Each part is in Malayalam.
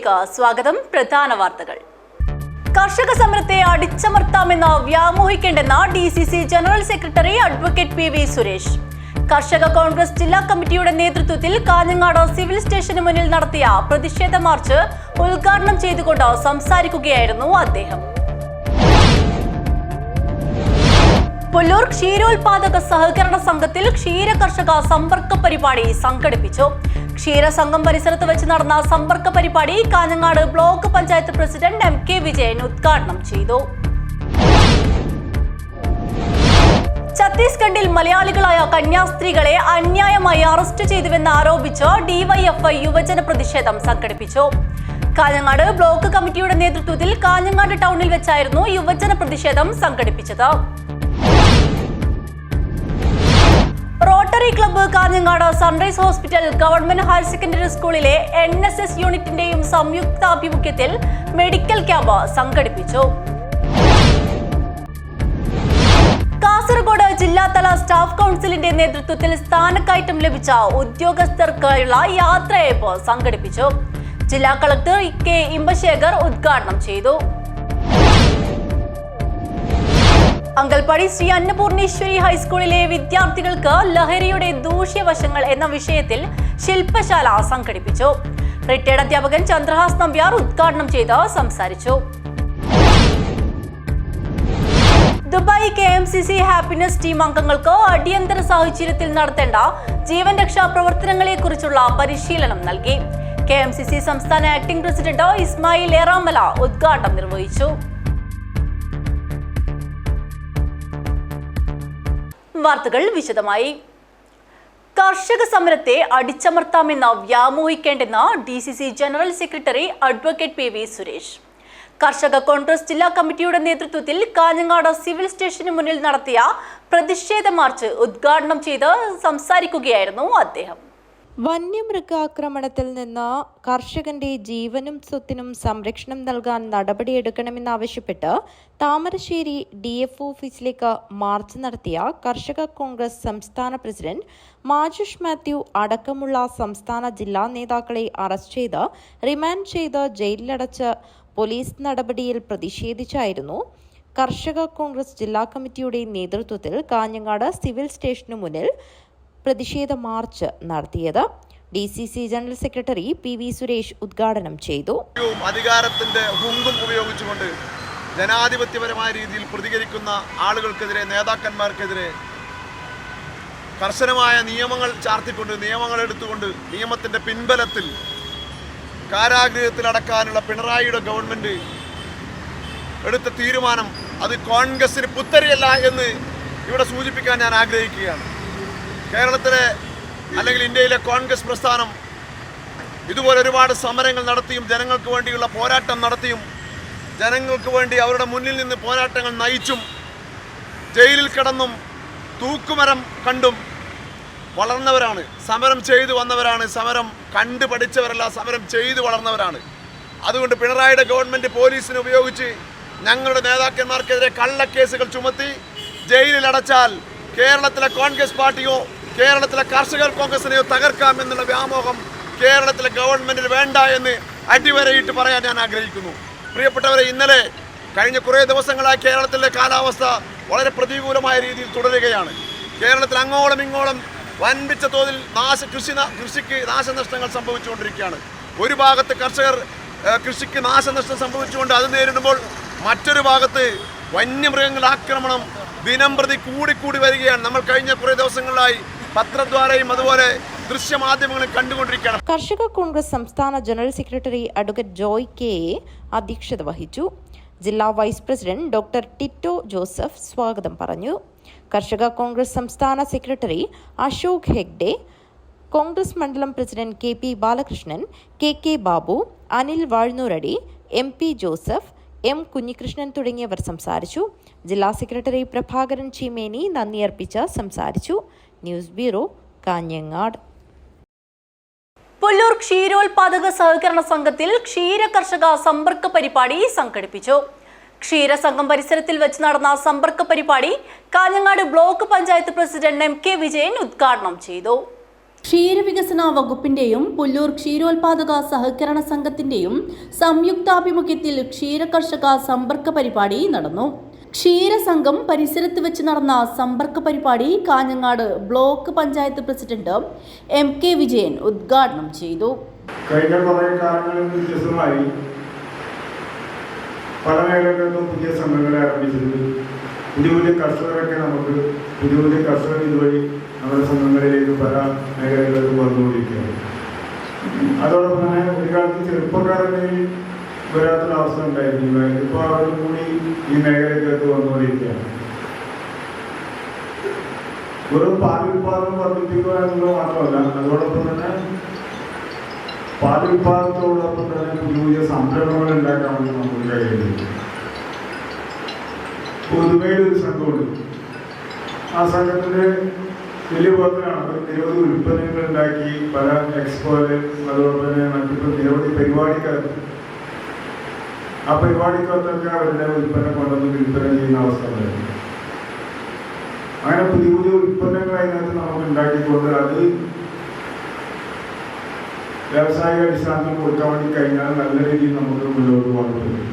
ന്യൂസിലേക്ക് സ്വാഗതം. പ്രധാന വാർത്തകൾ. കർഷക സമരത്തെ അടിച്ചമർത്താമെന്ന് വ്യാമോഹിക്കേണ്ടെന്ന DCC general secretary advocate PV Suresh. കർഷക കോൺഗ്രസ് ജില്ലാ കമ്മിറ്റിയുടെ നേതൃത്വത്തിൽ കാഞ്ഞങ്ങാട് സിവിൽ സ്റ്റേഷന് മുന്നിൽ നടത്തിയ പ്രതിഷേധ മാർച്ച് ഉദ്ഘാടനം ചെയ്തുകൊണ്ട് സംസാരിക്കുകയായിരുന്നു അദ്ദേഹം. പുല്ലൂർ ക്ഷീരോത്പാദക സഹകരണ സംഘത്തിൽ ക്ഷീര കർഷക സമ്പർക്ക പരിപാടി സംഘടിപ്പിച്ചു. ക്ഷീരസംഘം പരിസരത്ത് വെച്ച് നടന്ന സമ്പർക്ക പരിപാടി Kanhangad block panchayat president MK Vijayan ഉദ്ഘാടനം ചെയ്തു. ഛത്തീസ്ഗഡിൽ മലയാളികളായ കന്യാസ്ത്രീകളെ അന്യായമായി അറസ്റ്റ് ചെയ്തുവെന്ന് ആരോപിച്ച് DYFI യുവജന പ്രതിഷേധം സംഘടിപ്പിച്ചു. കാഞ്ഞങ്ങാട് ബ്ലോക്ക് കമ്മിറ്റിയുടെ നേതൃത്വത്തിൽ കാഞ്ഞങ്ങാട് ടൗണിൽ വെച്ചായിരുന്നു യുവജന പ്രതിഷേധം സംഘടിപ്പിച്ചത്. Rotary club Kanhangad sunrise hospital government higher secondary സ്കൂളിലെ NSS യൂണിറ്റിന്റെയും സംയുക്താഭിമുഖ്യത്തിൽ മെഡിക്കൽ ക്യാമ്പ് സംഘടിപ്പിച്ചു. കാസർഗോഡ് ജില്ലാതല സ്റ്റാഫ് കൗൺസിലിന്റെ നേതൃത്വത്തിൽ സ്ഥാനക്കയറ്റം ലഭിച്ച ഉദ്യോഗസ്ഥർക്കായുള്ള യാത്രയയപ്പ് സംഘടിപ്പിച്ചു. ജില്ലാ കളക്ടർ K ഇമ്പശേഖർ ഉദ്ഘാടനം ചെയ്തു. അങ്കൽപ്പാടി ശ്രീ അന്നപൂർണേശ്വരി ഹൈസ്കൂളിലെ വിദ്യാർത്ഥികൾക്ക് ലഹരിയുടെ ദൂഷ്യവശങ്ങൾ എന്ന വിഷയത്തിൽ ശില്പശാല സംഘടിപ്പിച്ചു. റിട്ടയർഡ് അധ്യാപകൻ ചന്ദ്രഹാസ് നമ്പ്യാർ ഉദ്ഘാടനം ചെയ്ത് സംസാരിച്ചു. ദുബായ് KMCC ഹാപ്പിനെസ് ടീം അംഗങ്ങൾക്ക് അടിയന്തര സാഹചര്യത്തിൽ നടത്തേണ്ട ജീവൻ രക്ഷാ പ്രവർത്തനങ്ങളെ കുറിച്ചുള്ള പരിശീലനം നൽകി. KMCC സംസ്ഥാന ആക്ടിംഗ് പ്രസിഡന്റ് ഇസ്മായിൽ ഏറാമല ഉദ്ഘാടനം നിർവഹിച്ചു. വാർത്തകൾ വിശദമായി. കർഷക സമരത്തെ അടിച്ചമർത്താമെന്ന് വ്യാമോഹിക്കേണ്ടെന്ന് DCC general secretary advocate PV Suresh. കർഷക കോൺഗ്രസ് ജില്ലാ കമ്മിറ്റിയുടെ നേതൃത്വത്തിൽ കാഞ്ഞങ്ങാട് സിവിൽ സ്റ്റേഷന് മുന്നിൽ നടത്തിയ പ്രതിഷേധ മാർച്ച് ഉദ്ഘാടനം ചെയ്ത് സംസാരിക്കുകയായിരുന്നു അദ്ദേഹം. വന്യമൃഗാക്രമണത്തിൽ നിന്ന് കർഷകന്റെ ജീവനും സ്വത്തിനും സംരക്ഷണം നൽകാൻ നടപടിയെടുക്കണമെന്നാവശ്യപ്പെട്ട് താമരശ്ശേരി DF ഓഫീസിലേക്ക് മാർച്ച് നടത്തിയ കർഷക കോൺഗ്രസ് സംസ്ഥാന പ്രസിഡന്റ് മാജുഷ് മാത്യു അടക്കമുള്ള സംസ്ഥാന ജില്ലാ നേതാക്കളെ അറസ്റ്റ് ചെയ്ത് റിമാൻഡ് ചെയ്ത് ജയിലിലടച്ച് പോലീസ് നടപടിയിൽ പ്രതിഷേധിച്ചായിരുന്നു കർഷക കോൺഗ്രസ് ജില്ലാ കമ്മിറ്റിയുടെ നേതൃത്വത്തിൽ കാഞ്ഞങ്ങാട് സിവിൽ സ്റ്റേഷനു മുന്നിൽ പ്രതിഷേധ മാർച്ച് നടത്തിയത്. DCC general secretary PV Suresh ഉദ്ഘാടനം ചെയ്തു. അധികാരത്തിന്റെ ഹുങ്കും ഉപയോഗിച്ചുകൊണ്ട് ജനാധിപത്യപരമായ രീതിയിൽ പ്രതികരിക്കുന്ന ആളുകൾക്കെതിരെ, നേതാക്കന്മാർക്കെതിരെ കർശനമായ നിയമങ്ങൾ ചാർത്തിക്കൊണ്ട്, നിയമങ്ങൾ എടുത്തുകൊണ്ട്, നിയമത്തിന്റെ പിൻബലത്തിൽ കാരാഗൃഹത്തിൽ അടക്കാനുള്ള പിണറായിയുടെ ഗവൺമെന്റ് എടുത്ത തീരുമാനം അത് കോൺഗ്രസിന് പുത്തരിയല്ല എന്ന് ഇവിടെ സൂചിപ്പിക്കാൻ ഞാൻ ആഗ്രഹിക്കുകയാണ്. കേരളത്തിലെ അല്ലെങ്കിൽ ഇന്ത്യയിലെ കോൺഗ്രസ് പ്രസ്ഥാനം ഇതുപോലെ ഒരുപാട് സമരങ്ങൾ നടത്തിയും ജനങ്ങൾക്ക് വേണ്ടിയുള്ള പോരാട്ടം നടത്തിയും ജനങ്ങൾക്ക് വേണ്ടി അവരുടെ മുന്നിൽ നിന്ന് പോരാട്ടങ്ങൾ നയിച്ചും ജയിലിൽ കിടന്നും തൂക്കുമരം കണ്ടും വളർന്നവരാണ്. സമരം ചെയ്തു വന്നവരാണ്. സമരം കണ്ടു പഠിച്ചവരല്ല, സമരം ചെയ്തു വളർന്നവരാണ്. അതുകൊണ്ട് പിണറായിയുടെ ഗവൺമെൻറ് പോലീസിനെ ഉപയോഗിച്ച് ഞങ്ങളുടെ നേതാക്കന്മാർക്കെതിരെ കള്ളക്കേസുകൾ ചുമത്തി ജയിലിൽ അടച്ചാൽ കേരളത്തിലെ കോൺഗ്രസ് പാർട്ടിയോ കേരളത്തിലെ കർഷക കോൺഗ്രസിനെയോ തകർക്കാമെന്നുള്ള വ്യാമോഹം കേരളത്തിലെ ഗവൺമെന്റിന് വേണ്ട എന്ന് അടിവരയിട്ട് പറയാൻ ഞാൻ ആഗ്രഹിക്കുന്നു. പ്രിയപ്പെട്ടവരെ, ഇന്നലെ കഴിഞ്ഞ കുറേ ദിവസങ്ങളായി കേരളത്തിലെ കാലാവസ്ഥ വളരെ പ്രതികൂലമായ രീതിയിൽ തുടരുകയാണ്. കേരളത്തിൽ അങ്ങോളം ഇങ്ങോളം വൻപിച്ച തോതിൽ കൃഷിക്ക് നാശനഷ്ടങ്ങൾ സംഭവിച്ചുകൊണ്ടിരിക്കുകയാണ്. ഒരു ഭാഗത്ത് കർഷകർ കൃഷിക്ക് നാശനഷ്ടം സംഭവിച്ചുകൊണ്ട് അത് നേരിടുമ്പോൾ മറ്റൊരു ഭാഗത്ത് വന്യമൃഗങ്ങളുടെ ആക്രമണം ദിനം പ്രതി കൂടിക്കൂടി വരികയാണ്. നമ്മൾ കഴിഞ്ഞ കുറേ ദിവസങ്ങളിലായി പത്രദ്വാരയും അതുപോലെ ദൃശ്യമാധ്യമങ്ങളും കണ്ടുകൊണ്ടിരിക്കുകയാണ്. കർഷക കോൺഗ്രസ് സംസ്ഥാന general secretary advocate Joy K അധ്യക്ഷത വഹിച്ചു. ജില്ലാ vice president doctor Tito Joseph സ്വാഗതം പറഞ്ഞു. കർഷക കോൺഗ്രസ് സംസ്ഥാന സെക്രട്ടറി അശോക് ഹെഗ്ഡെ, കോൺഗ്രസ് മണ്ഡലം president KP Balakrishnan, KK Babu, Anil Vazhunnoradi, MP Joseph, M Kunhikrishnan തുടങ്ങിയവർ സംസാരിച്ചു. ജില്ലാ സെക്രട്ടറി പ്രഭാകരൻ ചീമേനി നന്ദി അർപ്പിച്ച് സംസാരിച്ചു. News bureau, Kanhangad. പുല്ലൂർ ക്ഷീരോത്പാദക സഹകരണ സംഘത്തിൽ ക്ഷീര കർഷക സമ്പർക്ക പരിപാടി സംഘടിപ്പിച്ചു. ക്ഷീരസംഘം പരിസരത്തിൽ വെച്ച് നടന്ന സമ്പർക്ക പരിപാടി Kanhangad block panchayat president MK Vijayan ഉദ്ഘാടനം ചെയ്തു. ക്ഷീരവികസന വകുപ്പിന്റെയും പുല്ലൂർ ക്ഷീരോത്പാദക സഹകരണ സംഘത്തിന്റെയും സംയുക്താഭിമുഖ്യത്തിൽ ക്ഷീരകർഷക സമ്പർക്ക പരിപാടി നടന്നു. ക്ഷീരസംഘം പരിസരത്ത് വെച്ച് നടന്ന സമ്പർക്ക പരിപാടി Kanhangad block panchayat president MK Vijayan ഉദ്ഘാടനം ചെയ്തു. കഴിഞ്ഞ കുറേ കാലങ്ങളിൽ വ്യത്യസ്തമായി പല മേഖലകളിലും പുതിയ സംഘങ്ങളെ ആരംഭിച്ചിട്ടുണ്ട്. പുതിയ കർഷകരൊക്കെ നമുക്ക് പുതിയ കർഷകർ ഇതുവഴി നമ്മുടെ സംഘങ്ങളിലേക്ക് പല മേഖലകളിലും വന്നുകൊണ്ടിരിക്കുകയാണ്. അതോടൊപ്പം തന്നെ ഒരു കാലത്ത് ചെറുപ്പക്കാരുടെ വരാത്തൊരവസ്ഥ ഉണ്ടായിരുന്നു. ഇപ്പോൾ അവർ കൂടി ഈ മേഖലയിലേക്ക് വന്നുകൊണ്ടിരിക്കുകയാണ്. വെറും പാലുൽപാദനം വർദ്ധിപ്പിക്കുക എന്നുള്ളത് മാത്രമല്ല, അതോടൊപ്പം തന്നെ പാലുൽപാദനത്തോടൊപ്പം തന്നെ പുതിയ സംരംഭങ്ങൾ ഉണ്ടാക്കാൻ വേണ്ടി നമുക്ക് കഴിയുന്നുണ്ട്. പുതുമയിലൊരു സംഘമുണ്ട്. ആ സംഘത്തിൻ്റെ വലിയ പ്രവർത്തനമാണ്. നിരവധി ഉൽപ്പന്നങ്ങൾ ഉണ്ടാക്കി പല എക്സ്പോയില് അതോടൊപ്പം തന്നെ മറ്റിപ്പോൾ നിരവധി പരിപാടിക്കകത്ത് ആ പരിപാടിക്കകത്തൊക്കെ അവരുടെ ഉൽപ്പന്നം കൊണ്ടുവന്ന് വിൽപ്പന ചെയ്യുന്ന അവസ്ഥ ഉണ്ടായിരുന്നു. അങ്ങനെ പുതിയ ഉൽപ്പന്നങ്ങൾ അതിനകത്ത് നമുക്ക് ഉണ്ടാക്കിക്കൊണ്ട് അത് വ്യാവസായിക അടിസ്ഥാനത്തിൽ കൊടുക്കാൻ വേണ്ടി കഴിഞ്ഞാൽ നല്ല രീതിയിൽ നമുക്ക് മുന്നോട്ട് പോകാൻ പറ്റും.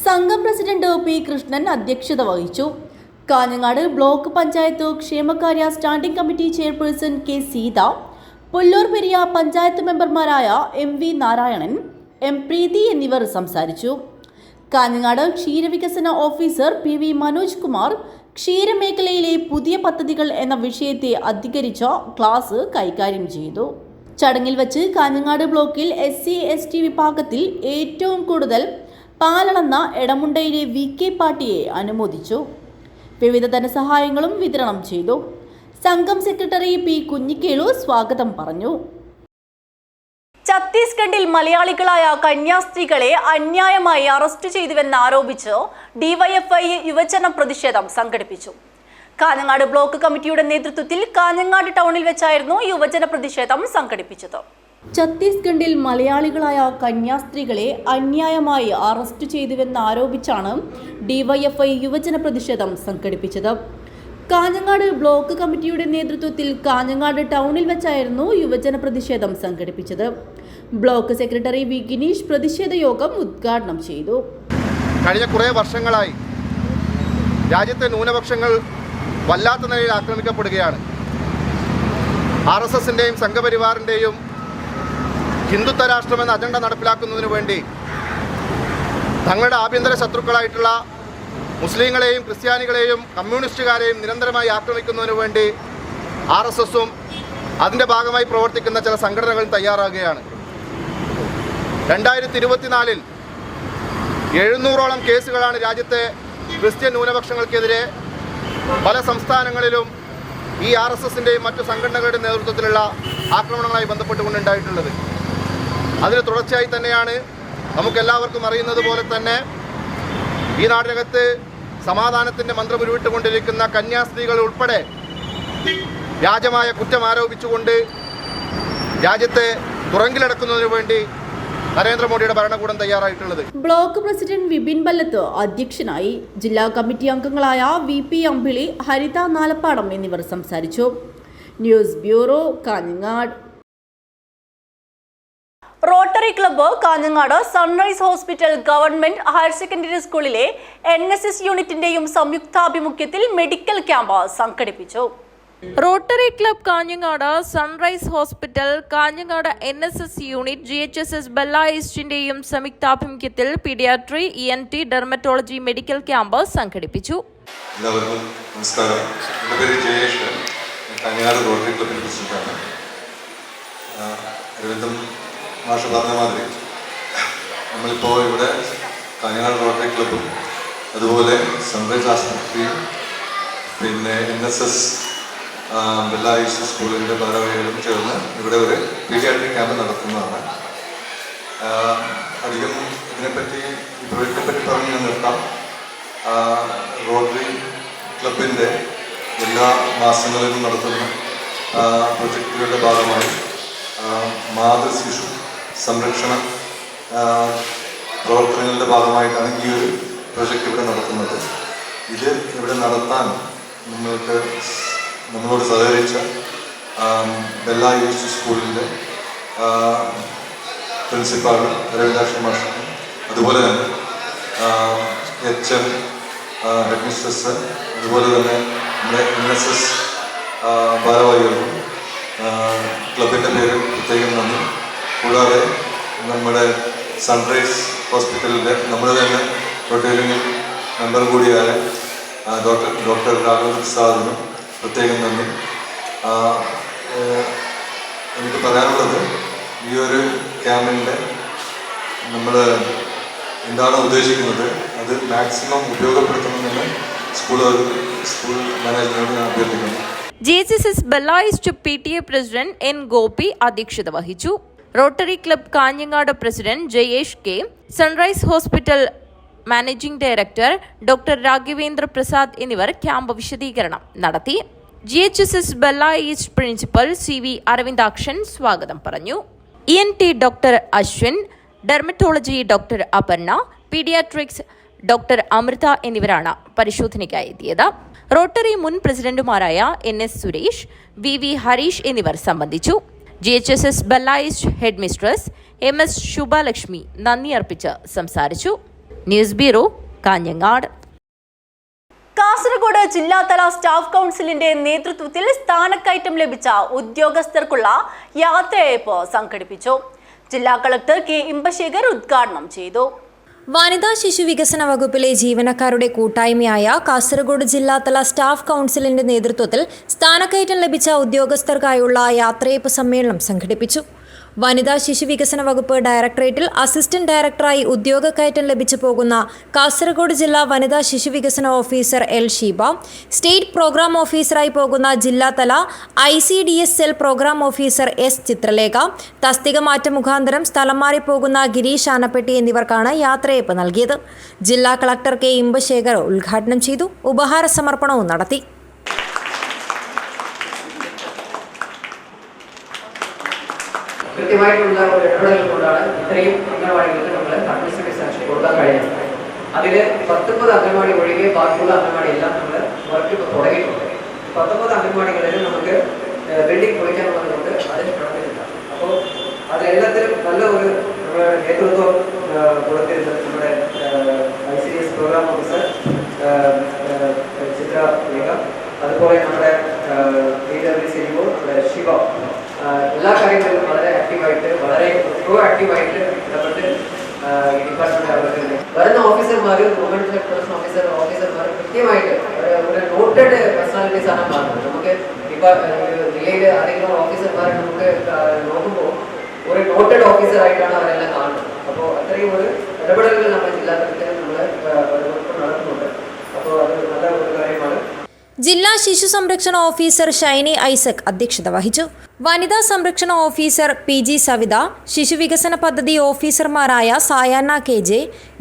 സംഘം പ്രസിഡന്റ് P. കൃഷ്ണൻ അധ്യക്ഷത വഹിച്ചു. കാഞ്ഞങ്ങാട് ബ്ലോക്ക് പഞ്ചായത്ത് ക്ഷേമകാര്യ standing committee chairperson K. Seetha, Pullur Periya panchayat മെമ്പർമാരായ MV നാരായണൻ, M. പ്രീതി എന്നിവർ സംസാരിച്ചു. കാഞ്ഞങ്ങാട് ക്ഷീരവികസന ഓഫീസർ PV മനോജ് കുമാർ ക്ഷീരമേഖലയിലെ പുതിയ പദ്ധതികൾ എന്ന വിഷയത്തെ അധികരിച്ച ക്ലാസ് കൈകാര്യം ചെയ്തു. ചടങ്ങിൽ വച്ച് കാഞ്ഞങ്ങാട് ബ്ലോക്കിൽ SC/ST വിഭാഗത്തിൽ ഏറ്റവും കൂടുതൽ പാലളന്ന എടമുണ്ടയിലെ VK പാട്ടിയെ അനുമോദിച്ചു. വിവിധ ധനസഹായങ്ങളും വിതരണം ചെയ്തു. സംഘം സെക്രട്ടറി P. കുഞ്ഞിക്കേളു സ്വാഗതം പറഞ്ഞു. ഛത്തീസ്ഗഡിൽ മലയാളികളായ കന്യാസ്ത്രീകളെ അന്യായമായി അറസ്റ്റ് ചെയ്തുവെന്നാരോപിച്ച് DYFI യുവജന പ്രതിഷേധം സംഘടിപ്പിച്ചു. കാഞ്ഞങ്ങാട് ബ്ലോക്ക് കമ്മിറ്റിയുടെ നേതൃത്വത്തിൽ കാഞ്ഞങ്ങാട് ടൗണിൽ വെച്ചായിരുന്നു യുവജന പ്രതിഷേധം സംഘടിപ്പിച്ചത്. ഛത്തീസ്ഗഡിൽ മലയാളികളായ കന്യാസ്ത്രീകളെ അന്യായമായി അറസ്റ്റ് ചെയ്തുവെന്നാരോപിച്ചാണ് DYFI യുവജന പ്രതിഷേധം സംഘടിപ്പിച്ചത്. കാഞ്ഞങ്ങാട് ബ്ലോക്ക് കമ്മിറ്റിയുടെ നേതൃത്വത്തിൽ കാഞ്ഞങ്ങാട് ടൗണിൽ വെച്ചായിരുന്നു യുവജന പ്രതിഷേധം സംഘടിപ്പിച്ചത്. Block secretary V. ഗിനീഷ് പ്രതിഷേധ യോഗം ഉദ്ഘാടനം ചെയ്തു. കഴിഞ്ഞ കുറേ വർഷങ്ങളായി രാജ്യത്തെ ന്യൂനപക്ഷങ്ങൾ വല്ലാത്ത നിലയിൽ ആക്രമിക്കപ്പെടുകയാണ്. RSSന്റെയും സംഘപരിവാറിൻ്റെയും ഹിന്ദുത്വ രാഷ്ട്രമെന്ന അജണ്ട നടപ്പിലാക്കുന്നതിന് വേണ്ടി തങ്ങളുടെ ആഭ്യന്തര ശത്രുക്കളായിട്ടുള്ള മുസ്ലിങ്ങളെയും ക്രിസ്ത്യാനികളെയും കമ്മ്യൂണിസ്റ്റുകാരെയും നിരന്തരമായി ആക്രമിക്കുന്നതിന് വേണ്ടി RSSും അതിൻ്റെ ഭാഗമായി പ്രവർത്തിക്കുന്ന ചില സംഘടനകളും തയ്യാറാകുകയാണ്. 2024 700ഓളം കേസുകളാണ് രാജ്യത്തെ ക്രിസ്ത്യൻ ന്യൂനപക്ഷങ്ങൾക്കെതിരെ പല സംസ്ഥാനങ്ങളിലും ഈ RSSന്റെയും മറ്റു സംഘടനകളുടെ നേതൃത്വത്തിലുള്ള ആക്രമണങ്ങളുമായി ബന്ധപ്പെട്ടുകൊണ്ടുണ്ടായിട്ടുള്ളത്. അതിന് തുടർച്ചയായി തന്നെയാണ് നമുക്കെല്ലാവർക്കും അറിയുന്നത് പോലെ തന്നെ ഈ നാടിനകത്ത് സമാധാനത്തിൻ്റെ മന്ത്രം ഉരുവിട്ടുകൊണ്ടിരിക്കുന്ന കന്യാസ്ത്രീകൾ ഉൾപ്പെടെ വ്യാജമായ കുറ്റം ആരോപിച്ചുകൊണ്ട് രാജ്യത്തെ തുറങ്കിലടക്കുന്നതിനു വേണ്ടി നരേന്ദ്രമോദിയുടെ ഭരണകൂടം തയ്യാറായിട്ടുള്ളത്. ബ്ലോക്ക് പ്രസിഡന്റ് വിപിൻ ബല്ലത്ത് അധ്യക്ഷനായി. ജില്ലാ കമ്മിറ്റി അംഗങ്ങളായ VP അമ്പിളി, ഹരിത നാലപ്പാടം എന്നിവർ സംസാരിച്ചു. News bureau, Kanhangad. Rotary club Kanhangad sunrise hospital government higher secondary സ്കൂളിലെ NSS യൂണിറ്റിന്റെയും സംയുക്താഭിമുഖ്യത്തിൽ മെഡിക്കൽ ക്യാമ്പ് സംഘടിപ്പിച്ചു. Rotary club Kanhangad, sunrise hospital, Kanhangad NSS unit, GHSS Bella ഈസ്റ്റിന്റെയും സംയുക്താഭിമുഖ്യത്തിൽ paediatry, ENT, dermatology medical camp സംഘടിപ്പിച്ചു. എല്ലാവർക്കും നമസ്കാരം. എൻ്റെ പേര് ജയേഷ്. കാഞ്ഞങ്ങാട് റോട്ടറി ക്ലബിൻ്റെ പ്രസിഡന്റാണ്. അരവിന്ദം മാഷ് പറഞ്ഞ മാതിരി നമ്മളിപ്പോൾ ഇവിടെ കാഞ്ഞങ്ങാട് റോട്ടറി ക്ലബും അതുപോലെ സൺറൈസ് ആശുപത്രിയും പിന്നെ NSS ബെല്ല ഈസ്റ്റ് സ്കൂളിൻ്റെ ഭാരവാഹികളും ചേർന്ന് ഇവിടെ ഒരു പീഡിയാട്രിക് ക്യാമ്പ് നടത്തുന്നതാണ്. അധികം ഇതിനെപ്പറ്റി ഈ പ്രൊജക്റ്റിനെ പറ്റി പറഞ്ഞ് ഞാൻ നിർത്താം. റോട്ടറി ക്ലബിൻ്റെ എല്ലാ മാസങ്ങളിലും നടത്തുന്ന പ്രൊജക്റ്റുകളുടെ ഭാഗമായി മാതൃശിശു സംരക്ഷണ പ്രവർത്തനങ്ങളുടെ ഭാഗമായിട്ടാണ് ഈ ഒരു പ്രൊജക്റ്റ് ഇവിടെ നടത്തുന്നത്. ഇത് ഇവിടെ നടത്താൻ നമ്മളോട് സഹകരിച്ച ബെല്ല യൂസ് സ്കൂളിൻ്റെ പ്രിൻസിപ്പാൾ രവിദാക്ഷൻ മാഷ്, അതുപോലെ തന്നെ HM ഹെഡ് മിസ്ട്രസ്, അതുപോലെ തന്നെ നമ്മുടെ NSS ഭാരവാഹികൾക്കും ക്ലബിൻ്റെ പേരിൽ പ്രത്യേകം നന്ദി. കൂടാതെ നമ്മുടെ സൺറൈസ് ഹോസ്പിറ്റലിൻ്റെ നമ്മുടെ തന്നെ റൊട്ടേറിയൻ മെമ്പർ കൂടിയായ ഡോക്ടർ രാഘവ പ്രസാദിനും പ്രത്യേകം നന്ദി. എനിക്ക് പറയാനുള്ളത്, ഈ ഒരു ക്യാമ്പിൻ്റെ നമ്മൾ എന്താണ് ഉദ്ദേശിക്കുന്നത് അത് മാക്സിമം ഉപയോഗപ്പെടുത്തണമെന്ന് സ്കൂൾ മാനേജ്മെൻറ്റിനോട് ഞാൻ അഭ്യർത്ഥിക്കുന്നു. GHSS Bella east PTA president N. Gopi അധ്യക്ഷത വഹിച്ചു. Rotary club Kanhangad president Jayesh K, sunrise hospital managing director doctor Raghavendra Prasad എന്നിവർ ക്യാമ്പ് വിശദീകരണം നടത്തി. GHSS Bella east principal CV Aravindakshan സ്വാഗതം പറഞ്ഞു. ENT doctor Ashwin, dermatology doctor Aparna, paediatrics doctor Amrutha എന്നിവരാണ് പരിശോധനയ്ക്കായി എത്തിയത്. റോട്ടറി മുൻ പ്രസിഡന്റുമാരായ NS സുരേഷ്, VV ഹരീഷ് എന്നിവർ സംബന്ധിച്ചു. GHSS Bella east head mistress MS Subhalakshmi നന്ദി അർപ്പിച്ച് സംസാരിച്ചു. News bureau, Kanhangad. കാസർഗോഡ് ജില്ലാതല സ്റ്റാഫ് കൗൺസിലിന്റെ നേതൃത്വത്തിൽ സ്ഥാനക്കയറ്റം ലഭിച്ച ഉദ്യോഗസ്ഥർക്കുള്ള യാത്രയയപ്പ് സംഘടിപ്പിച്ചു. ജില്ലാ കളക്ടർ K. ഇമ്പശേഖർ ഉദ്ഘാടനം ചെയ്തു. വനിതാ ശിശു വികസന വകുപ്പിലെ ജീവനക്കാരുടെ കൂട്ടായ്മയായ കാസർഗോഡ് ജില്ലാതല സ്റ്റാഫ് കൗൺസിലിന്റെ നേതൃത്വത്തിൽ സ്ഥാനക്കയറ്റം ലഭിച്ച ഉദ്യോഗസ്ഥർക്കായുള്ള യാത്രയയപ്പ് സമ്മേളനം സംഘടിപ്പിച്ചു. വനിതാ ശിശു വികസന വകുപ്പ് ഡയറക്ടറേറ്റിൽ അസിസ്റ്റന്റ് ഡയറക്ടറായി ഉദ്യോഗക്കയറ്റം ലഭിച്ചു പോകുന്ന കാസർഗോഡ് ജില്ലാ വനിതാ ശിശു വികസന officer L. Sheeba, state programme ഓഫീസറായി പോകുന്ന ജില്ലാതല ICDS cell programme officer S. Chithralekha, തസ്തിക മാറ്റം മുഖാന്തരം സ്ഥലം മാറിപ്പോകുന്ന ഗിരീഷ് ആനപ്പെട്ടി എന്നിവർക്കാണ് യാത്രയയപ്പ് നൽകിയത്. ജില്ലാ കളക്ടർ K. ഇമ്പശേഖർ ഉദ്ഘാടനം ചെയ്തു. ഉപഹാര സമർപ്പണവും നടത്തി. കൃത്യമായിട്ടുള്ള ഒരു ഇടപെടൽ കൊണ്ടാണ് ഇത്രയും അംഗൻവാടികൾക്ക് നമ്മൾ അഡ്മിനിസ്ട്രേറ്റീവ് സാങ്ഷൻ കൊടുക്കാൻ കഴിയുന്നത്. അതിൽ 19 അംഗൻവാടി ഒഴികെ ബാക്കിയുള്ള അംഗൻവാടി എല്ലാം നമ്മൾ വർക്ക് തുടങ്ങിയിട്ടുണ്ട്. 19 അംഗൻവാടികളിൽ നമുക്ക് ബിൽഡിംഗ് പൊളിക്കാനുള്ളതുകൊണ്ട് അതിന് നടന്നില്ല. അപ്പോൾ അതിലെല്ലാത്തിലും നല്ല ഒരു നേതൃത്വം കൊടുത്തിരുന്നത് നമ്മുടെ ICDS പ്രോഗ്രാം ഓഫീസർ ചിത്രലേഖ, അതുപോലെ നമ്മുടെ PWCO നമ്മുടെ ശിവ, എല്ലാ കാര്യങ്ങളിലും വളരെ ആക്റ്റീവായിട്ട്, വളരെ പ്രോ ആക്റ്റീവായിട്ട് ഇടപെട്ട് ഈ ഡിപ്പാർട്ട്മെന്റ് അവർക്ക് വരുന്ന ഓഫീസർമാർ, വുമൻസ് ഓഫീസർമാർ കൃത്യമായിട്ട് ഒരു നോട്ടഡ് പേഴ്സണാലിറ്റീസ് ആണ് മാറുന്നത്. നമുക്ക് ജില്ലയിൽ ആരെങ്കിലും ഓഫീസർമാരെ നമുക്ക് നോക്കുമ്പോൾ ഒരു നോട്ടഡ് ഓഫീസറായിട്ടാണ് അവരെല്ലാം കാണുന്നത്. അപ്പോൾ അത്രയും ഒരു ഇടപെടലുകൾ നമ്മുടെ ജില്ലാ തലത്തിൽ നമ്മൾ നടത്തുന്നുണ്ട്. അപ്പോൾ അത് നല്ല ഒരു കാര്യമാണ്. ജില്ലാ ശിശു സംരക്ഷണ ഓഫീസർ ഷൈനി ഐസക് അധ്യക്ഷത വഹിച്ചു. വനിതാ സംരക്ഷണ ഓഫീസർ PG സവിത, ശിശുവികസന പദ്ധതി ഓഫീസർമാരായ Sayana KJ,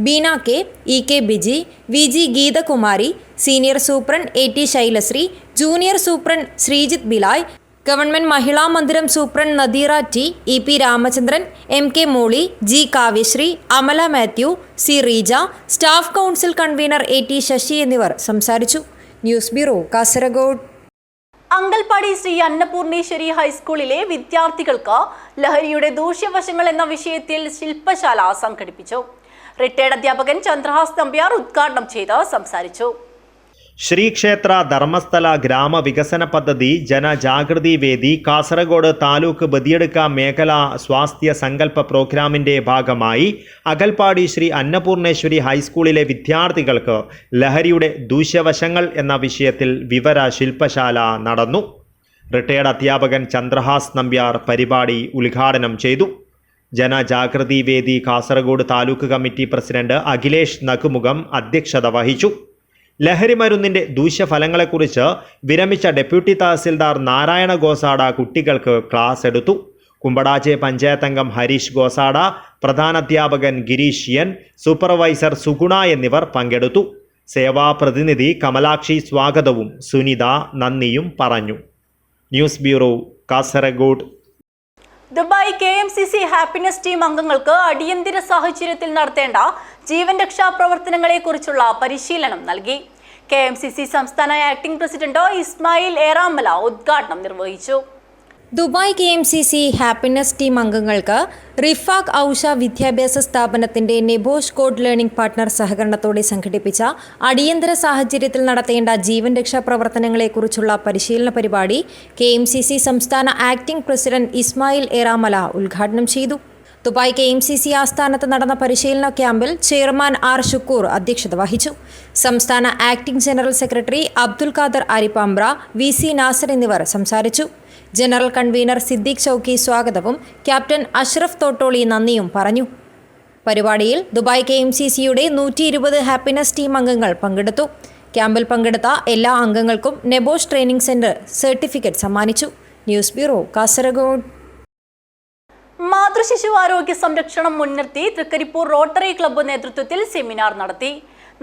Beena K, EK Biji, VG Geethakumari, senior superintendent AT Shailashree, junior superintendent Sreejith Bilai, government Mahila Mandiram superintendent Nadeera T, EP Ramachandran, MK Molly, G Kavyasree, Amala Mathew, C Reeja, staff council convener AT Sasi എന്നിവർ സംസാരിച്ചു. News bureau, Kasaragod. അങ്കൽപ്പാടി ശ്രീ അന്നപൂർണേശ്വരി ഹൈസ്കൂളിലെ വിദ്യാർത്ഥികൾക്ക് ലഹരിയുടെ ദൂഷ്യവശങ്ങൾ എന്ന വിഷയത്തിൽ ശില്പശാല സംഘടിപ്പിച്ചു. റിട്ടയർഡ് അധ്യാപകൻ ചന്ദ്രഹാസ് നമ്പ്യാർ ഉദ്ഘാടനം ചെയ്ത് സംസാരിച്ചു. ശ്രീക്ഷേത്ര ധർമ്മസ്ഥല ഗ്രാമവികസന പദ്ധതി ജനജാഗൃതി വേദി കാസർഗോഡ് താലൂക്ക് ബദിയടുക്ക മേഖലാ സ്വാസ്ഥ്യ സങ്കല്പ പ്രോഗ്രാമിൻ്റെ ഭാഗമായി അകൽപ്പാടി ശ്രീ അന്നപൂർണേശ്വരി ഹൈസ്കൂളിലെ വിദ്യാർത്ഥികൾക്ക് ലഹരിയുടെ ദൂഷ്യവശങ്ങൾ എന്ന വിഷയത്തിൽ വിവര ശില്പശാല നടന്നു. റിട്ടയർഡ് അധ്യാപകൻ ചന്ദ്രഹാസ് നമ്പ്യാർ പരിപാടി ഉദ്ഘാടനം ചെയ്തു. ജനജാഗൃതി വേദി കാസർഗോഡ് താലൂക്ക് കമ്മിറ്റി പ്രസിഡന്റ് അഖിലേഷ് നഖുമുഖം അധ്യക്ഷത വഹിച്ചു. ലഹരിമരുന്നിൻ്റെ ദൂഷ്യഫലങ്ങളെക്കുറിച്ച് വിരമിച്ച ഡെപ്യൂട്ടി തഹസിൽദാർ നാരായണ ഗോസാഡ കുട്ടികൾക്ക് ക്ലാസ് എടുത്തു. കുമ്പടാച്ചെ പഞ്ചായത്ത് അംഗം ഹരീഷ് ഗോസാഡ, പ്രധാനാധ്യാപകൻ ഗിരീഷ് എൻ, സൂപ്പർവൈസർ സുഗുണ എന്നിവർ പങ്കെടുത്തു. സേവാ പ്രതിനിധി കമലാക്ഷി സ്വാഗതവും സുനിത നന്ദിയും പറഞ്ഞു. News bureau, Kasaragod. Dubai KMCC happiness team അംഗങ്ങൾക്ക് അടിയന്തര സാഹചര്യത്തിൽ നടത്തേണ്ട ജീവൻ രക്ഷാ പ്രവർത്തനങ്ങളെക്കുറിച്ചുള്ള പരിശീലനം നൽകി. KMCC സംസ്ഥാന ആക്ടിംഗ് പ്രസിഡന്റ് ഇസ്മായിൽ ഏറാമല ഉദ്ഘാടനം നിർവഹിച്ചു. ദുബായ് KMCC ഹാപ്പിനെസ് ടീം അംഗങ്ങൾക്ക് റിഫാഖ് ഔഷ വിദ്യാഭ്യാസ സ്ഥാപനത്തിന്റെ നെബോഷ് കോഡ് ലേണിംഗ് പാർട്ട്ണർ സഹകരണത്തോടെ സംഘടിപ്പിച്ച അടിയന്തര സാഹചര്യത്തിൽ നടത്തേണ്ട ജീവൻ രക്ഷാ പ്രവർത്തനങ്ങളെക്കുറിച്ചുള്ള പരിശീലന പരിപാടി KMCC സംസ്ഥാന ആക്ടിംഗ് പ്രസിഡന്റ് ഇസ്മായിൽ ഏറാമല ഉദ്ഘാടനം ചെയ്തു. ദുബായ് KMCC ആസ്ഥാനത്ത് നടന്ന പരിശീലന ക്യാമ്പിൽ ചെയർമാൻ ആർ ഷുക്കൂർ അധ്യക്ഷത വഹിച്ചു. സംസ്ഥാന acting general secretary Abdul Khader Arippambra, VC Nasser എന്നിവർ സംസാരിച്ചു. ജനറൽ കൺവീനർ സിദ്ദീഖ് ചൌക്കി സ്വാഗതവും ക്യാപ്റ്റൻ അഷ്റഫ് തോട്ടോളി നന്ദിയും പറഞ്ഞു. പരിപാടിയിൽ ദുബായ് KMCCയുടെ 120 ഹാപ്പിനെസ് ടീം അംഗങ്ങൾ പങ്കെടുത്തു. ക്യാമ്പിൽ പങ്കെടുത്ത എല്ലാ അംഗങ്ങൾക്കും നെബോഷ് ട്രെയിനിംഗ് സെന്റർ സർട്ടിഫിക്കറ്റ് സമ്മാനിച്ചു. News bureau, Kasaragod. മാതൃശിശു ആരോഗ്യ സംരക്ഷണം മുൻനിർത്തി തൃക്കരിപ്പൂർ റോട്ടറി ക്ലബ്ബ് നേതൃത്വത്തിൽ സെമിനാർ നടത്തി.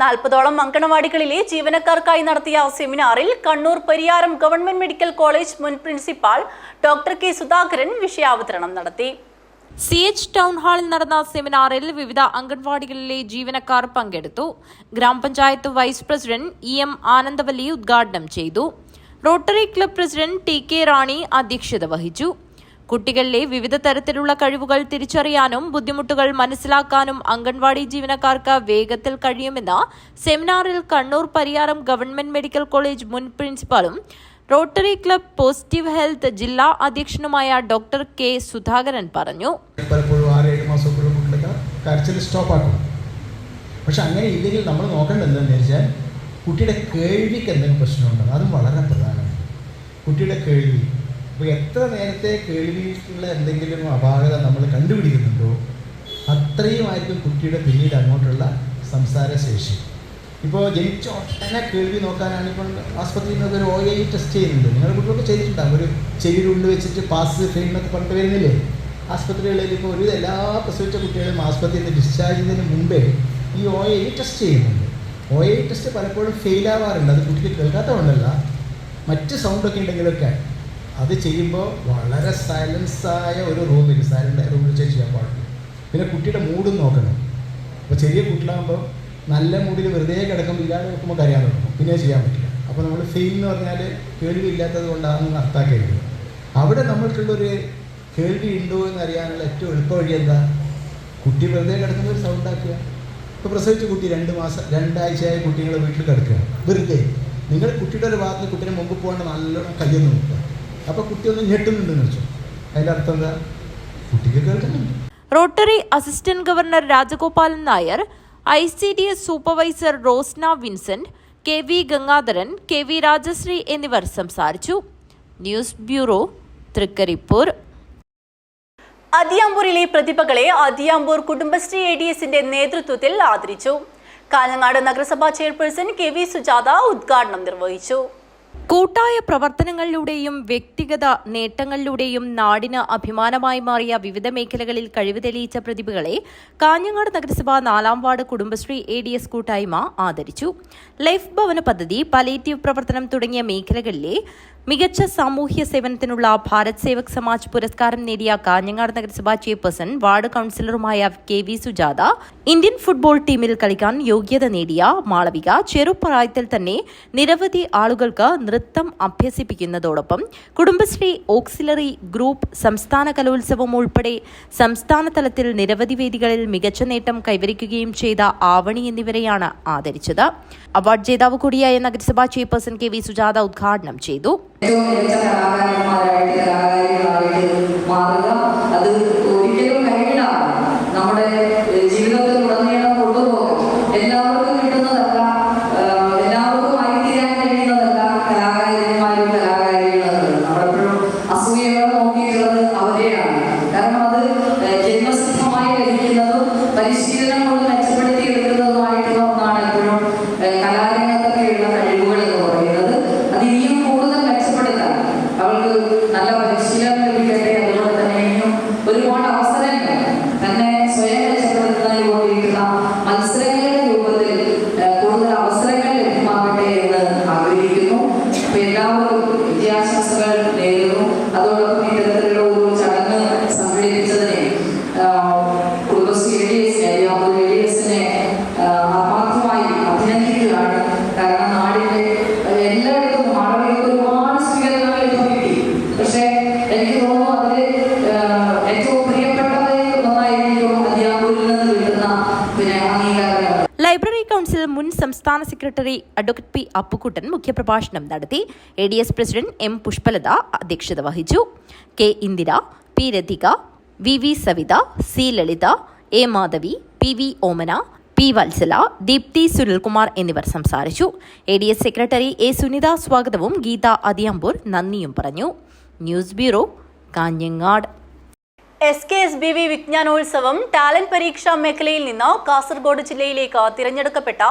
40ഓളം അങ്കണവാടികളിലെ ജീവനക്കാർക്കായി നടത്തിയ സെമിനാറിൽ Kannur Pariyaram government medical college മുൻ പ്രിൻസിപ്പാൾ ഡോക്ടർ K സുധാകരൻ വിഷയാവതരണം നടത്തി. CH ടൗൺ ഹാളിൽ നടന്ന സെമിനാറിൽ വിവിധ അംഗൻവാടികളിലെ ജീവനക്കാർ പങ്കെടുത്തു. ഗ്രാമപഞ്ചായത്ത് വൈസ് പ്രസിഡന്റ് EM ആനന്ദവല്ലി ഉദ്ഘാടനം ചെയ്തു. റോട്ടറി ക്ലബ്ബ് പ്രസിഡന്റ് TK റാണി അധ്യക്ഷത വഹിച്ചു. കുട്ടികളിലെ വിവിധ തരത്തിലുള്ള കഴിവുകൾ തിരിച്ചറിയാനും ബുദ്ധിമുട്ടുകൾ മനസ്സിലാക്കാനും അംഗൻവാടി ജീവനക്കാർക്ക് വേഗത്തിൽ കഴിയുമെന്ന് സെമിനാറിൽ Kannur Pariyaram government medical college മുൻ പ്രിൻസിപ്പാളും റോട്ടറി ക്ലബ്ബ് പോസിറ്റീവ് ഹെൽത്ത് ജില്ലാ അധ്യക്ഷനുമായ ഡോക്ടർ K സുധാകരൻ പറഞ്ഞു. പലപ്പോഴും 6-7 മാസം കുട്ടികളൊക്കെ കരച്ചിൽ സ്റ്റോപ്പാക്കും. പക്ഷെ അങ്ങനെ ഇല്ലെങ്കിൽ നമ്മൾ നോക്കേണ്ടത് എന്താണെന്ന് വെച്ചാൽ കുട്ടിയുടെ കേൾവിക്ക് എന്തെങ്കിലും പ്രശ്നമുണ്ടോ, അതും വളരെ പ്രധാനമാണ്. കുട്ടിയുടെ കേൾവി, അപ്പോൾ എത്ര നേരത്തെ കേൾവിക്കുള്ള എന്തെങ്കിലും അപാകത നമ്മൾ കണ്ടുപിടിക്കുന്നുണ്ടോ അത്രയുമായിരിക്കും കുട്ടിയുടെ പിന്നീട് അങ്ങോട്ടുള്ള സംസാര ശേഷി. ഇപ്പോൾ ജനിച്ച ഉടനെ കേൾവി നോക്കാനാണ് ഇപ്പോൾ ആസ്പത്രിയിൽ നിന്ന് ഒരു OAI ടെസ്റ്റ് ചെയ്യുന്നുണ്ട്. നിങ്ങളുടെ കുട്ടികളൊക്കെ ചെയ്തിട്ടുണ്ടാകും. ഒരു ചെവിയിലുള്ളിൽ വെച്ചിട്ട് പാസ് ഫെയിൽ എന്നൊക്കെ പറഞ്ഞിട്ട് വരുന്നില്ലേ ആസ്പത്രികളിൽ. ഇപ്പോൾ ഒരു എല്ലാ പ്രസവിച്ച കുട്ടികളും ആസ്പത്രിയിൽ നിന്ന് ഡിസ്ചാർജ് ചെയ്യുന്നതിന് മുമ്പേ ഈ OAI ടെസ്റ്റ് ചെയ്യുന്നുണ്ട്. OAI ടെസ്റ്റ് പലപ്പോഴും ഫെയിലാവാറുണ്ട്. അത് കുട്ടിക്ക് കേൾക്കാത്തതുകൊണ്ടല്ല, മറ്റ് സൗണ്ടൊക്കെ ഉണ്ടെങ്കിലൊക്കെ അത് ചെയ്യുമ്പോൾ വളരെ സൈലൻസായ ഒരു റൂമിൽ, സൈലൻ്റായ റൂമിൽ വെച്ച് ചെയ്യാൻ പാടില്ല. പിന്നെ കുട്ടിയുടെ മൂഡും നോക്കണം. അപ്പോൾ ചെറിയ കുട്ടികളാകുമ്പോൾ നല്ല മൂഡിൽ വെറുതെ കിടക്കുമ്പോൾ ഇല്ലാതെ നോക്കുമ്പോൾ കരയാൻ തുടങ്ങും, പിന്നെ ചെയ്യാൻ പറ്റില്ല. അപ്പോൾ നമ്മൾ ഫെയിൽ എന്ന് പറഞ്ഞാൽ കേൾവി ഇല്ലാത്തത് കൊണ്ടാണെന്ന് അർത്ഥാക്കരുത്. അവിടെ നമ്മൾക്കുള്ളൊരു കേൾവി ഉണ്ടോ എന്നറിയാനുള്ള ഏറ്റവും എളുപ്പ വഴി എന്താ? കുട്ടി വെറുതെ കിടക്കുമ്പോൾ ഒരു സൗണ്ട് ആക്കുക. ഇപ്പോൾ പ്രസവിച്ച കുട്ടി 2 ആഴ്ചയായ കുട്ടികൾ വീട്ടിൽ കിടക്കുക വെറുതെ. നിങ്ങൾ കുട്ടിയുടെ ഒരു ഭാഗത്ത് കുട്ടീനെ മുമ്പ് പോകാണ്ട് നല്ലോണം കയ്യൊന്ന് നോക്കുക. അപ്പോൾ കുട്ടി ഒന്ന് ഞെട്ടുന്നുണ്ടെന്ന് വെച്ചു, അതിൻ്റെ അർത്ഥം എന്താ? കുട്ടിക്ക് കേൾക്കുന്നുണ്ട്. Rotary assistant governor Rajagopalan Nair, ICDS supervisor Rosna Vincent, KV Gangadharan, KV Rajashree എന്നിവർ സംസാരിച്ചു. News bureau, Trikaripur. അതിയാമ്പൂരിലെ പ്രതിഭകളെ അതിയാമ്പൂർ കുടുംബശ്രീ ADSന്റെ നേതൃത്വത്തിൽ ആദരിച്ചു. കാഞ്ഞങ്ങാട് നഗരസഭാ ചെയർപേഴ്സൺ KV സുജാത ഉദ്ഘാടനം നിർവഹിച്ചു. കൂട്ടായ പ്രവർത്തനങ്ങളിലൂടെയും വ്യക്തിഗത നേട്ടങ്ങളിലൂടെയും നാടിന് അഭിമാനമായി മാറിയ വിവിധ മേഖലകളിൽ കഴിവ് തെളിയിച്ച പ്രതിഭകളെ കാഞ്ഞങ്ങാട് നഗരസഭ 4-ാം വാർഡ് കുടുംബശ്രീ ADS കൂട്ടായ്മ ആദരിച്ചു. ലൈഫ് ഭവന പദ്ധതി, പാലിയേറ്റീവ് പ്രവർത്തനം തുടങ്ങിയ മേഖലകളിലെ മികച്ച സാമൂഹ്യ സേവനത്തിനുള്ള ഭാരത് സേവക് സമാജ് പുരസ്കാരം നേടിയ കാഞ്ഞങ്ങാട് നഗരസഭാ ചെയർപേഴ്സൺ വാർഡ് കൌൺസിലറുമായ KV സുജാത, ഇന്ത്യൻ ഫുട്ബോൾ ടീമിൽ കളിക്കാൻ യോഗ്യത നേടിയ മാളവിക ചെറുപ്രായത്തിൽ തന്നെ നിരവധി ആളുകൾക്ക് നൃത്തം അഭ്യസിപ്പിക്കുന്നതോടൊപ്പം കുടുംബശ്രീ ഓക്സിലറി ഗ്രൂപ്പ് സംസ്ഥാന കലോത്സവം ഉൾപ്പെടെ സംസ്ഥാന തലത്തിൽ നിരവധി വേദികളിൽ മികച്ച നേട്ടം കൈവരിക്കുകയും ചെയ്ത ആവണി എന്നിവരെയാണ് ആദരിച്ചത്. അവാർഡ് ജേതാവ് കൂടിയായ നഗരസഭാ ചെയർപേഴ്സൺ KV സുജാത ഉദ്ഘാടനം ചെയ്തു. ഏറ്റവും മികച്ച കലാകാരന്മാരായിട്ട് മാറുക, അത് ഒരിക്കലും കഴിയിലാണ്. നമ്മുടെ ജീവിതത്തിൽ ഉടനീളം കൊണ്ടുപോകും. എല്ലാവർക്കും കിട്ടുന്നതല്ല, എല്ലാവർക്കും ആയിത്തീരാൻ കഴിയുന്നതല്ല കലാകാരന്മാരും കലാകാരികളും. നമ്മളെപ്പോഴും അസൂയകൾ നോക്കിയിട്ടുള്ളത് അവരെയാണ്. കാരണം അത് ജന്മസിദ്ധമായി ലഭിക്കുന്നതും പരിശീലനം കൊണ്ട് മെച്ചപ്പെടുത്തിയെടുക്കുന്നതുമായിട്ടുള്ള ഒന്നാണ് എപ്പോഴും കലാരംഗത്തൊക്കെയുള്ള കഴിവുകൾ എന്ന് പറയുന്നത്. അത് ഇനിയും കൂടുതൽ മെച്ചപ്പെടുത്താൻ അവൾക്ക് നല്ല പരിശീലനം ലഭിക്കട്ടെ. അതുപോലെ തന്നെ ഇനിയും ഒരുപാട് അവസരങ്ങൾ തന്നെ സ്വയം സംസ്ഥാന സെക്രട്ടറി അഡ്വക്കേറ്റ് പി അപ്പുക്കുട്ടൻ മുഖ്യപ്രഭാഷണം നടത്തി. ADS പ്രസിഡന്റ് M പുഷ്പലത അധ്യക്ഷത വഹിച്ചു. K Indira, P Rathika, VV Savitha, C Lalitha, A Madhavi, PV Omana, P Vatsala, Deepthi Sunilkumar എന്നിവർ സംസാരിച്ചു. ADS സെക്രട്ടറി A സുനിത സ്വാഗതവും ഗീത അതിയമ്പൂർ നന്ദിയും പറഞ്ഞു. News bureau, Kanhangad. SKSBV Vijnanotsavam talent പരീക്ഷാ മേഖലയിൽ നിന്ന് കാസർഗോഡ് ജില്ലയിലേക്ക് തിരഞ്ഞെടുക്കപ്പെട്ട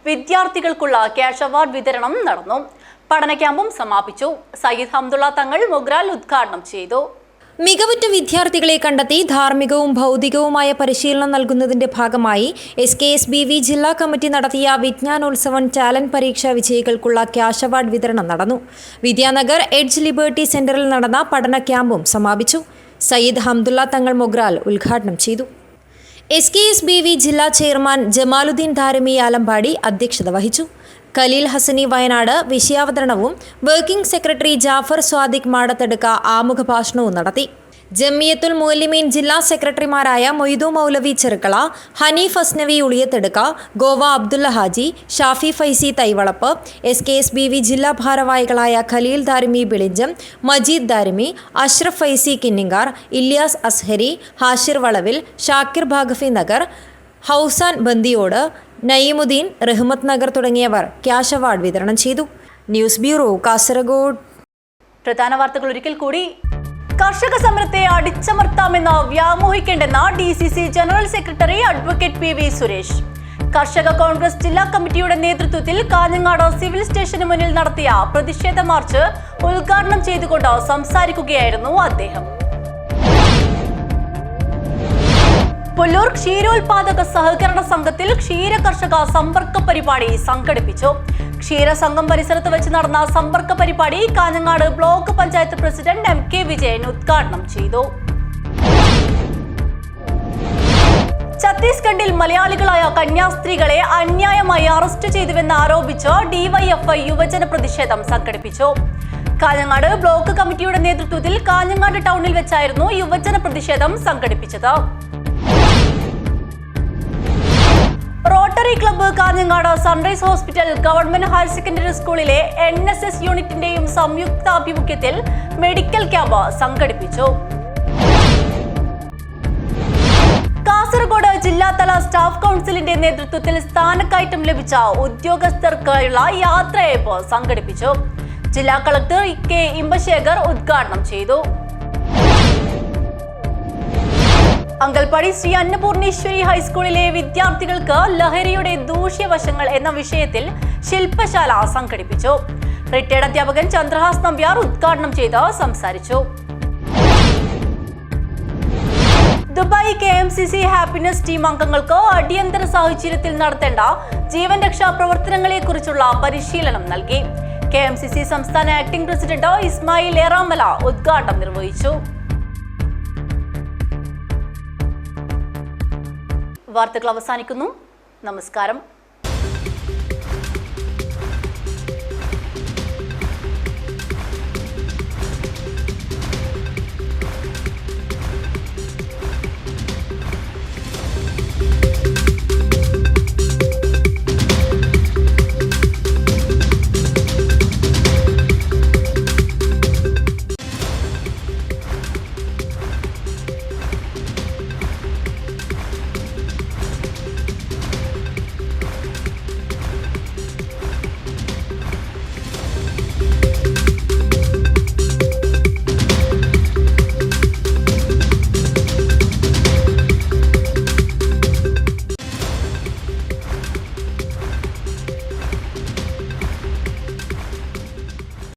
വിദ്യാർത്ഥികൾക്കുള്ള ക്യാഷ് അവാർഡ് വിതരണം നടന്നു. പഠന ക്യാമ്പും സമാപിച്ചു. സയ്യിദ് ഹംദുള്ള തങ്ങൾ മൊഗ്രാൽ ഉദ്ഘാടനം ചെയ്തു. മികവുറ്റ വിദ്യാർത്ഥികളെ കണ്ടെത്തി ധാർമ്മികവും ഭൗതികവുമായ പരിശീലനം നൽകുന്നതിന്റെ ഭാഗമായി SKSBV ജില്ലാ കമ്മിറ്റി നടത്തിയ വിജ്ഞാനോത്സവം ടാലന്റ് പരീക്ഷാ വിജയികൾക്കുള്ള ക്യാഷ് അവാർഡ് വിതരണം നടന്നു. വിദ്യാനഗർ എഡ്ജ് ലിബർട്ടി സെന്ററിൽ നടന്ന പഠന ക്യാമ്പും സമാപിച്ചു. സയ്യിദ് ഹംദുള്ള തങ്ങൾ മൊഗ്രാൽ ഉദ്ഘാടനം ചെയ്തു. SKSBV ജില്ലാ ചെയർമാൻ ജമാലുദ്ദീൻ ധാരമി ആലമ്പാടി അധ്യക്ഷത വഹിച്ചു. ഖലീൽ ഹസനി വയനാട് വിഷയാവതരണവും വർക്കിംഗ് സെക്രട്ടറി ജാഫർ സ്വാദിഖ് മാടത്തെടുക്ക ആമുഖ ഭാഷണവും നടത്തി. ജമിയത്തുൽ മുഅല്ലിമീൻ ജില്ലാ സെക്രട്ടറിമാരായ മൊയ്തു മൗലവി ചെറുക്കള, ഹനീഫ് അസ്നവി ഉളിയത്തെടുക്ക, ഗോവ അബ്ദുള്ള ഹാജി, ഷാഫി ഫൈസി തൈവളപ്പ്, SKSBV ജില്ലാ ഭാരവാഹികളായ ഖലീൽ ദാരിമി ബിളിഞ്ചം, മജീദ് ദാരിമി, അഷ്റഫ് ഫൈസി കിന്നിങ്കാർ, ഇല്യാസ് അസ്ഹരി, ഹാഷിർ വളവിൽ, ഷാക്കിർ ഭാഗഫി നഗർ, ഹൗസാൻ ബന്ദിയോട്, നയീമുദ്ദീൻ, റഹ്മത്ത് നഗർ തുടങ്ങിയവർ ക്യാഷ് അവാർഡ് വിതരണം ചെയ്തു. News bureau, Kasaragod. പ്രധാന വാർത്തകൾ ഒരിക്കൽ കൂടി. കർഷക സമരത്തെ അടിച്ചമർത്താമെന്ന് വ്യാമോഹിക്കേണ്ടെന്ന DCC general secretary advocate PV Suresh. കർഷക കോൺഗ്രസ് ജില്ലാ കമ്മിറ്റിയുടെ നേതൃത്വത്തിൽ കാഞ്ഞങ്ങാട് സിവിൽ സ്റ്റേഷന് മുന്നിൽ നടത്തിയ പ്രതിഷേധ മാർച്ച് ഉദ്ഘാടനം ചെയ്തുകൊണ്ട് സംസാരിക്കുകയായിരുന്നു അദ്ദേഹം. പുല്ലൂർ ക്ഷീരോത്പാദക സഹകരണ സംഘത്തിൽ ക്ഷീര കർഷക സമ്പർക്ക പരിപാടി സംഘടിപ്പിച്ചു. ക്ഷീരസംഘം പരിസരത്ത് വെച്ച് നടന്ന സമ്പർക്ക പരിപാടി Kanhangad block panchayat president MK Vijayan ഉദ്ഘാടനം ചെയ്തു. ഛത്തീസ്ഗഡിൽ മലയാളികളായ കന്യാസ്ത്രീകളെ അന്യായമായി അറസ്റ്റ് ചെയ്തുവെന്ന് ആരോപിച്ച് DYFI യുവജന പ്രതിഷേധം സംഘടിപ്പിച്ചു. കാഞ്ഞങ്ങാട് ബ്ലോക്ക് കമ്മിറ്റിയുടെ നേതൃത്വത്തിൽ കാഞ്ഞങ്ങാട് ടൗണിൽ വെച്ചായിരുന്നു യുവജന പ്രതിഷേധം സംഘടിപ്പിച്ചത്. Rotary club Kanhangad sunrise hospital government higher secondary സ്കൂളിലെ NSS യൂണിറ്റിന്റെയും സംയുക്താഭിമുഖ്യത്തിൽ മെഡിക്കൽ ക്യാമ്പ് സംഘടിപ്പിച്ചു. കാസർഗോഡ് ജില്ലാതല സ്റ്റാഫ് കൗൺസിലിന്റെ നേതൃത്വത്തിൽ സ്ഥാനക്കയറ്റം ലഭിച്ച ഉദ്യോഗസ്ഥർക്കായുള്ള യാത്രയയപ്പ് സംഘടിപ്പിച്ചു. ജില്ലാ കളക്ടർ K ഇമ്പശേഖർ ഉദ്ഘാടനം ചെയ്തു. അങ്കൽപ്പാടി ശ്രീ അന്നപൂർണേശ്വരി ഹൈസ്കൂളിലെ വിദ്യാർത്ഥികൾക്ക് ലഹരിയുടെ ദൂഷ്യവശങ്ങൾ എന്ന വിഷയത്തിൽ ശില്പശാല സംഘടിപ്പിച്ചു. റിട്ടയർഡ് അധ്യാപകൻ ചന്ദ്രഹാസ് നമ്പ്യാർ ഉദ്ഘാടനം ചെയ്ത് സംസാരിച്ചു. ദുബായ് KMCC ഹാപ്പിനെസ് ടീം അംഗങ്ങൾക്ക് അടിയന്തര സാഹചര്യത്തിൽ നടത്തേണ്ട ജീവൻ രക്ഷാ പ്രവർത്തനങ്ങളെക്കുറിച്ചുള്ള പരിശീലനം നൽകി. KMCC സംസ്ഥാന ആക്ടിംഗ് പ്രസിഡന്റ് ഇസ്മായിൽ ഏറാമല ഉദ്ഘാടനം നിർവഹിച്ചു. വാർത്തകൾ അവസാനിക്കുന്നു. നമസ്കാരം.